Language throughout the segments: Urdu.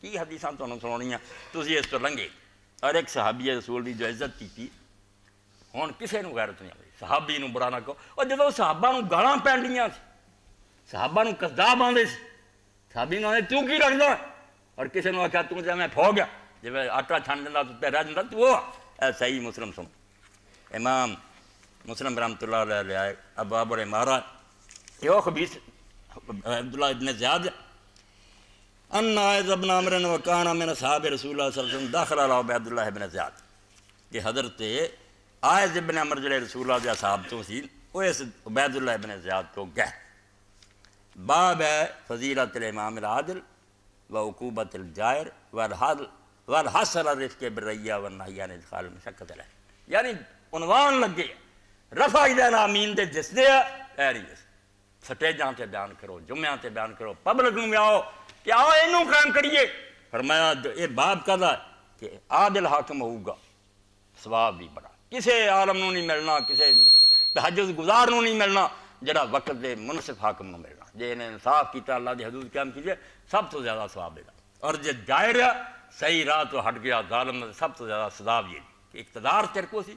کی حدیثاں تمہیں سناؤنیاں تسی اس تو لنگے اور ایک صحابی رسول دی جو عزت کی ہن کسے نو غیرت نہیں آئی صحابی نو برا نہ کہو اور جدو صحابہ نو گالاں پینڈیاں سی صحابہ نو کذاب آندے سی صحابی نو تو کی رکھدا اور کسے نو آکھیا تو میں پھو گیا جی آٹا چھان دینا تو رہ جاتا تو وہ صحیح مسلم سن امام مسلم رحمۃ اللہ علیہ لائے ابواب العمارات یہ خبیث عبداللہ ابن زیاد ان عائذ ابن عمر وکان من اصحاب رسول اللہ صلی اللہ علیہ وسلم داخل علی عبداللہ ابن زیاد کہ حضرت عائذ ابن عمر جڑے رسول اللہ دے اصحاب تو سی وہ اس عبیداللہ ابن زیاد کو گئے باب ہے فضیلت الامام العادل وعقوبت الجائر والحصر الرفق بالرعیہ والنہی عن ادخال المشقۃ علیہ یعنی عنوان لگے رفع الینا امین دے جس دے ایریس سٹیجاں تے بیان کرو جمعیاں تے بیان کرو پبلک میں آؤ کہ آؤ اینوں قائم کریے فرمایا یہ باب کہا کہ عادل حاکم ہوگا ثواب بھی بڑا کسے عالم نو نہیں ملنا کسے تہجد گزار نو نہیں ملنا جڑا وقت دے منصف حاکم نو ملنا جے انہیں انصاف کیتا اللہ دی حدود قائم کیجئے سب تو زیادہ ثواب دے گا اور جے جائر صحیح راہ تو ہٹ گیا ظالم نے سب تو زیادہ سزا بھی ہے کہ اقتدار تیرے کو سی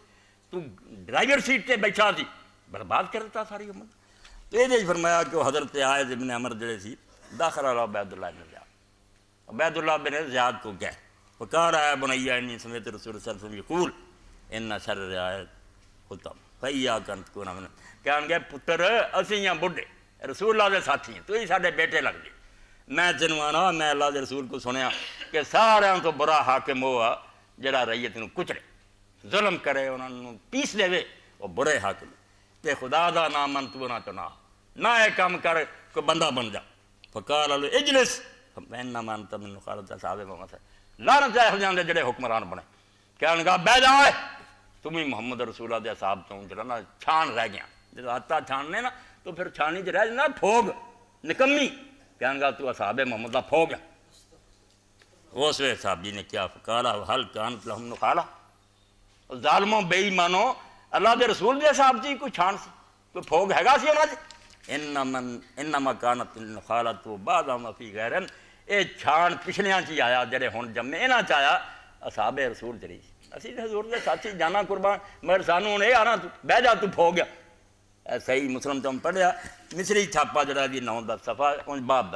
تو ڈرائیور سیٹ تے بیٹھا سی برباد کر دیتا ساری امت تو یہ فرمایا کہ وہ حضرت عائذ ابن عمر جڑے سی داخل علی عبیداللہ ابن زیاد عبیداللہ بن زیاد کو گئے فقال اے بنی انی سمعت رسول صلی اللہ علیہ وسلم یقول ان شر رعایت ختم فایاک ان تکون من کہن گے پتر اسی ہیں بڈھے رسول اللہ دے ساتھی ہیں تو ہی ساڈے بیٹے لگ گئے میں تینوں آنا میں اللہ دے رسول کو سنیا کہ سارے تو برا حاکم ہوا جڑا رعیت نو کچرے ظلم کرے انہوں نے پیس دے وے وہ برے حاکم تے خدا دا نام من تو نہ اے کام کر کوئی بندہ بن جا فقال علیہ اجلس فانما انت من خالد صاحب محمد لعنت جائے جاندے جڑے حکمران بنے کہن گا بہ جا تم ہی محمد رسول اللہ دے صاحب تو جڑا نا چھان رہ گیا جب آتا چھاننے نا تو پھر چھانی جو رہ جانا پھوگ نکمی کہن گا تو اصحاب محمد دا پھوگ اس وے صاحب جی نے کیا فقال حل کانت لهم نخالہ ظالموں بے ایمانو اللہ دے رسول دے صاحب جی کوئی چھان سی کوئی پھوگ ہے گا سی انہاں جی انما کانت النخالۃ بعد ما فی غیرن اے چھان پچھلیاں چی آیا جڑے ہن جمے انہاں چ آیا اصحاب رسول جڑی اسی حضور دے ساتھی جانا قربان مگر سانوں ہن اے آنا تو بہ جا تو پھو گیا صحیح مسلم تو ہم پڑھیا مصری چھاپا جڑا جی 9 10 صفحہ ان باب 10